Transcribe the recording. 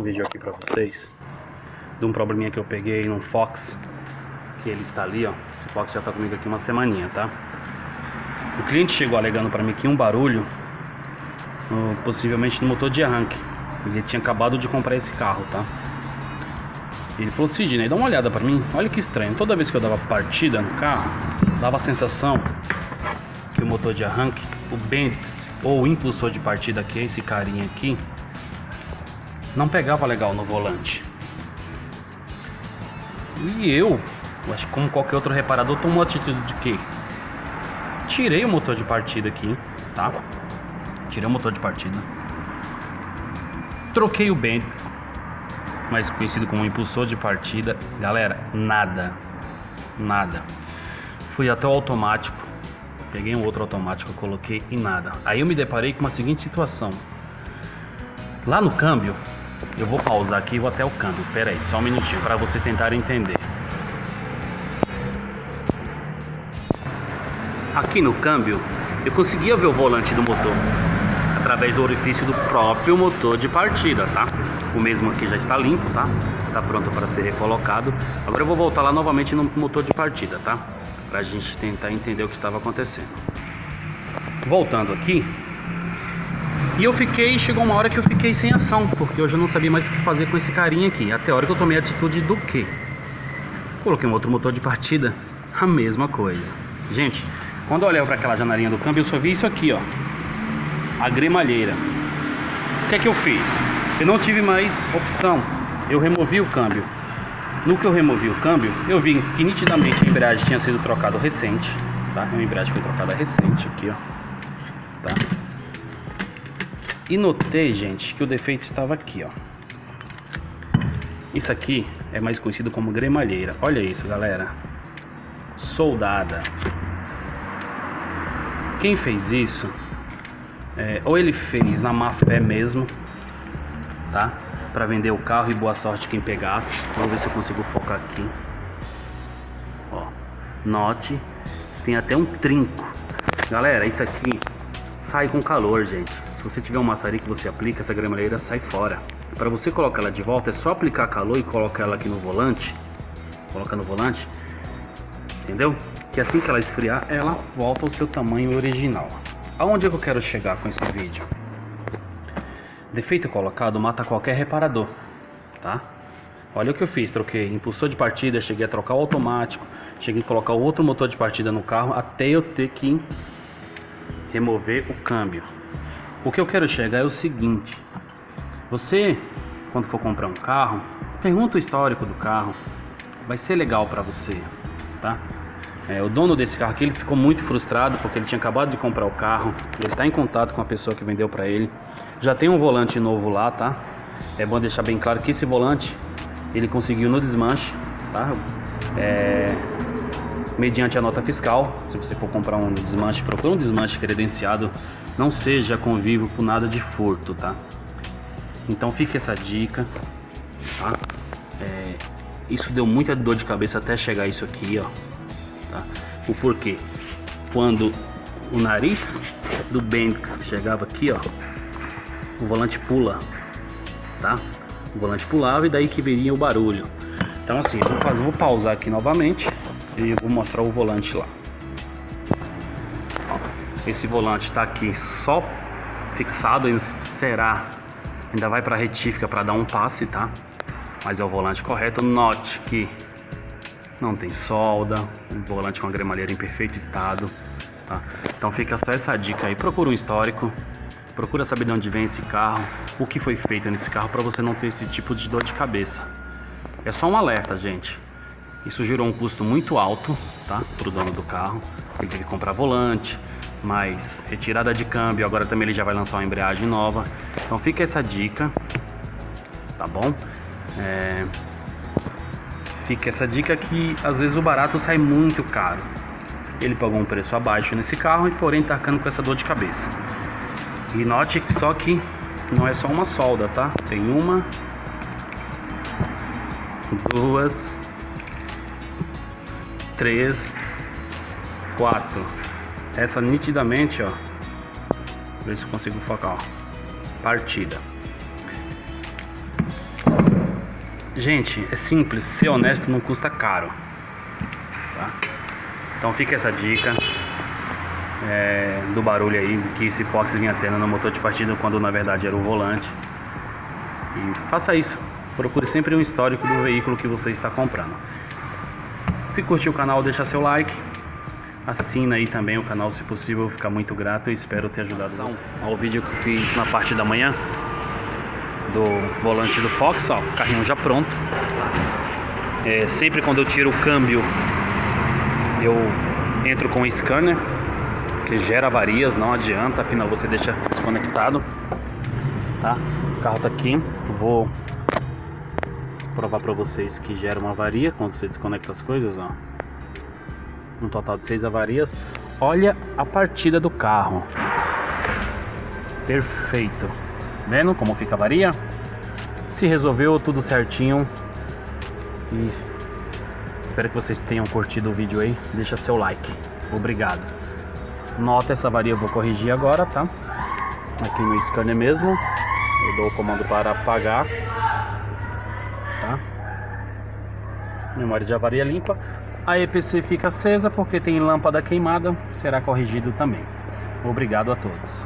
um vídeo aqui pra vocês de um probleminha que eu peguei num Fox, que ele está ali, ó. Esse Fox já tá comigo aqui uma semaninha, tá? O cliente chegou alegando pra mim que um barulho, possivelmente no motor de arranque. Ele tinha acabado de comprar esse carro, tá? Ele falou: Sidney, dá uma olhada pra mim. Olha que estranho, toda vez que eu dava partida no carro, dava a sensação que o motor de arranque, o Bendix, ou o impulsor de partida, que é esse carinha aqui, não pegava legal no volante. E eu acho que, como qualquer outro reparador, tomou a atitude de quê? Tirei o motor de partida aqui, tá? Tirei o motor de partida, troquei o Bendix, mais conhecido como impulsor de partida. Galera, nada. Fui até o automático, peguei um outro automático, coloquei e nada. Aí eu me deparei com uma seguinte situação. Lá no câmbio, eu vou pausar aqui e vou até o câmbio. Pera aí, só um minutinho para vocês tentarem entender. Aqui no câmbio, eu conseguia ver o volante do motor através do orifício do próprio motor de partida, tá? O mesmo aqui já está limpo, tá? Tá pronto para ser recolocado. Agora eu vou voltar lá novamente no motor de partida, tá? Pra gente tentar entender o que estava acontecendo. Voltando aqui. E chegou uma hora que eu fiquei sem ação, porque eu já não sabia mais o que fazer com esse carinha aqui. Até a hora que eu tomei a atitude do quê? Coloquei um outro motor de partida, a mesma coisa. Gente, quando eu olhei para aquela janelinha do câmbio, eu só vi isso aqui, ó. A gremalheira. O que é que eu fiz? Eu não tive mais opção. Eu removi o câmbio. No que eu removi o câmbio, eu vi que nitidamente a embreagem tinha sido trocada recente, tá? A embreagem foi trocada recente aqui, ó. Tá? E notei, gente, que o defeito estava aqui, ó. Isso aqui é mais conhecido como gremalheira. Olha isso, galera. Soldada. Quem fez isso, ou ele fez na má fé mesmo, tá? Pra vender o carro e boa sorte quem pegasse. Vou ver se eu consigo focar aqui. Ó, note, tem até um trinco. Galera, isso aqui sai com calor, gente. Se você tiver um maçarico que você aplica, essa gremalheira sai fora. Para você colocar ela de volta, é só aplicar calor e colocar ela aqui no volante. Coloca no volante, entendeu? Que assim que ela esfriar, ela volta ao seu tamanho original. Aonde é que eu quero chegar com esse vídeo? Defeito colocado mata qualquer reparador, tá? Olha o que eu fiz, troquei impulsor de partida, cheguei a trocar o automático, cheguei a colocar o outro motor de partida no carro, até eu ter que remover o câmbio. O que eu quero chegar é o seguinte: você, quando for comprar um carro, pergunta o histórico do carro, vai ser legal para você, tá? O dono desse carro aqui, ele ficou muito frustrado porque ele tinha acabado de comprar o carro. Ele está em contato com a pessoa que vendeu para ele. Já tem um volante novo lá, tá? É bom deixar bem claro que esse volante ele conseguiu no desmanche, tá? Mediante a nota fiscal. Se você for comprar um desmanche, procura um desmanche credenciado. Não seja convívio por nada de furto, tá? Então fica essa dica, tá? Isso deu muita dor de cabeça até chegar isso aqui, ó. Tá? O porquê? Quando o nariz do Bendix chegava aqui, ó, o volante pula, tá? O volante pulava e daí que viria o barulho. Então assim, vou pausar aqui novamente e eu vou mostrar o volante lá. Ó, esse volante tá aqui só fixado, ainda vai para retífica para dar um passe, tá? Mas é o volante correto. Note que não tem solda, um volante com a gremalheira em perfeito estado, tá? Então fica só essa dica aí. Procura um histórico, procura saber de onde vem esse carro, o que foi feito nesse carro, para você não ter esse tipo de dor de cabeça. É só um alerta, gente. Isso gerou um custo muito alto, tá? Pro dono do carro. Ele teve que comprar volante, mais retirada de câmbio. Agora também ele já vai lançar uma embreagem nova. Então fica essa dica, tá bom? Fica essa dica que às vezes o barato sai muito caro. Ele pagou um preço abaixo nesse carro e porém tá arcando com essa dor de cabeça. E note só que não é só uma solda, tá? Tem uma, duas, três, quatro. Essa nitidamente, ó. Ver se eu consigo focar, ó. Partida. Gente, é simples, ser honesto não custa caro, tá? Então fica essa dica do barulho aí que esse Fox vinha tendo no motor de partida, quando na verdade era o volante. E faça isso, procure sempre um histórico do veículo que você está comprando. Se curtiu o canal, deixa seu like, assina aí também o canal se possível, ficar muito grato. Eu espero ter ajudado você. Ao vídeo que eu fiz na parte da manhã do volante do Fox, ó, o carrinho já pronto, tá? Sempre quando eu tiro o câmbio eu entro com o scanner, que gera avarias, não adianta, afinal você deixa desconectado, tá? O carro tá aqui, eu vou provar pra vocês que gera uma avaria quando você desconecta as coisas, ó. Um total de 6 avarias. Olha a partida do carro, perfeito. Vendo como fica a avaria? Se resolveu tudo certinho. E espero que vocês tenham curtido o vídeo aí. Deixa seu like. Obrigado. Nota essa avaria, eu vou corrigir agora, tá? Aqui no scanner mesmo. Eu dou o comando para apagar, tá? Memória de avaria limpa. A EPC fica acesa porque tem lâmpada queimada. Será corrigido também. Obrigado a todos.